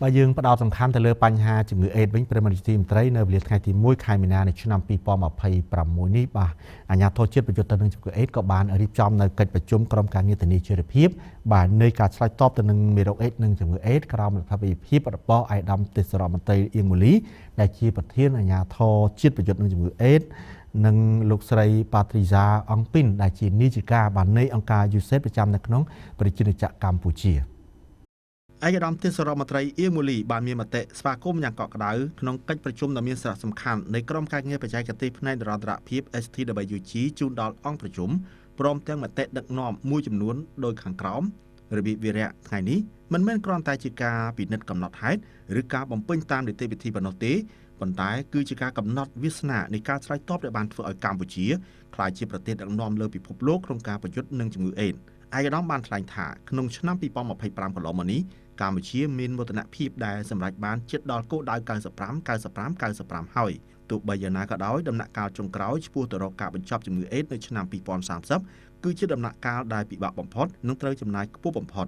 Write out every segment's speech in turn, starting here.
បើយើងផ្ដោតសំខាន់ទៅលើបញ្ហាជំងឺអេដវិញប្រិមត្តទីមត្រីនៅវេលាថ្ងៃទី1ខែមីនានៃឆ្នាំ2026នេះបាទអាជ្ញាធរជាតិប្រយុទ្ធទៅនឹងជំងឺអេដក៏បានរៀបចំនៅកិច្ចប្រជុំក្រុមការងារធានាជីវភាពបាទនៃការឆ្លើយតបទៅនឹងមេរោគអេដនិងជំងឺអេដក្រោមរដ្ឋាភិបាលរបស់ឯកឧត្តមទេសរដ្ឋមន្ត្រីអៀងមូលីដែលជាប្រធានអាជ្ញាធរជាតិប្រយុទ្ធនឹងជំងឺអេដនិងលោកស្រីប៉ាត្រីហ្សាអងពីនដែលជានាយិកាបាទនៃអង្គការ UNICEF ប្រចាំនៅក្នុងប្រជាជាតិកម្ពុជាឯកឧត្តមទេសរដ្ឋមន្ត្រីអៀងមូលីបានមានមតិស្វាគមន៍យ៉ាងកក់ក្ដៅក្នុងកិច្ចប្រជុំដ៏មានសារៈសំខាន់នៃក្រុមការងារបច្ចេកទេសផ្នែកនិរន្តរភាព STWG ជូនដល់អង្គប្រជុំព្រមទាំងមតិដឹកនាំមួយចំនួនដោយខាងក្រោមរបៀបវារៈថ្ងៃនេះមិនមែនគ្រាន់តែជាការពិនិត្យកំណត់ហេតុឬការបំពេញតាមនីតិវិធីប៉ុណ្ណោះទេប៉ុន្តែគឺជាការកំណត់វាសនានៃការឆ្លើយតបដែលបានធ្វើឲ្យកម្ពុជាក្លាយជាប្រទេសដឹកនាំលើពិភពលោកក្នុងការប្រយុទ្ធនឹងជំងឺអេដส์ឯកឧត្តមបានថ្លែងថាក្នុងឆ្នាំ2025កន្លងមកនេះកម្ពុជាមានមោទនភាពដែលសម្រេចបានជិតដល់គោលដៅ95ហើយទោះបីយ៉ាងណាក៏ដោយដំណាក់កាលចុងក្រោយឆ្ពោះទៅរកការបញ្ចប់ជំងឺអេដส์នៅឆ្នាំ2030គឺជាដំណាក់កាលដែលពិបាកបំផុតនិងត្រូវចំណាយខ្ពស់បំផុត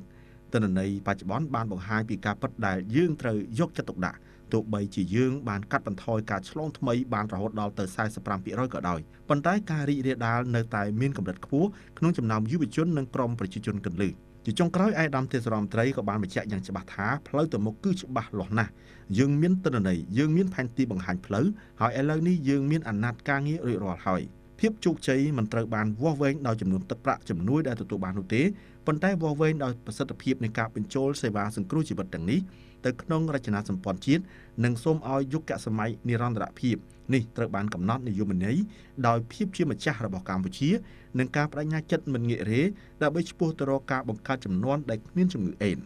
ទិន្នន័យបច្ចុប្បន្នបានបង្ហាញពីការពិតដែលយើងត្រូវយកចិត្តទុកដាក់ទោះបីជាយើងបានកាត់បន្ថយការឆ្លងថ្មីបានរហូតដល់ទៅ45%ក៏ដោយប៉ុន្តែការរីករាលដាលនៅតែមានកម្រិតខ្ពស់ក្នុងចំណោមយុវជននិងក្រុមប្រជាជនគន្លឹះជាចុងក្រោយឯកឧត្តមទេសរដ្ឋមន្ត្រីក៏បានបញ្ជាក់យ៉ាងច្បាស់ថាផ្លូវទៅមុខគឺច្បាស់លាស់ណាស់យើងមានទិន្នន័យយើងមានផែនទីបង្ហាញផ្លូវហើយឥឡូវនេះយើងមានអាណត្តិការងាររួចរាល់ហើយភាពជោគជ័យមិនត្រូវបានវាស់វែងដោយចំនួនទឹកប្រាក់ជំនួយដែលទទួលបាននោះទេប៉ុន្តែវាស់វែងដោយប្រសិទ្ធភាពនៃការបញ្ចូលសេវាសង្គ្រោះជីវិតទាំងនេះទៅក្នុងរចនាសម្ព័ន្ធជាតិនិងសូមឲ្យយុគសម័យនិរន្តរភាពនេះត្រូវបានកំណត់និយមន័យដោយភាពជាម្ចាស់របស់កម្ពុជានិងការបដិញ្ញាចិត្តមិនងាករេដើម្បីឆ្ពោះទៅរកការបង្កើតចំនួនដែលគ្មានជំងឺអេដส์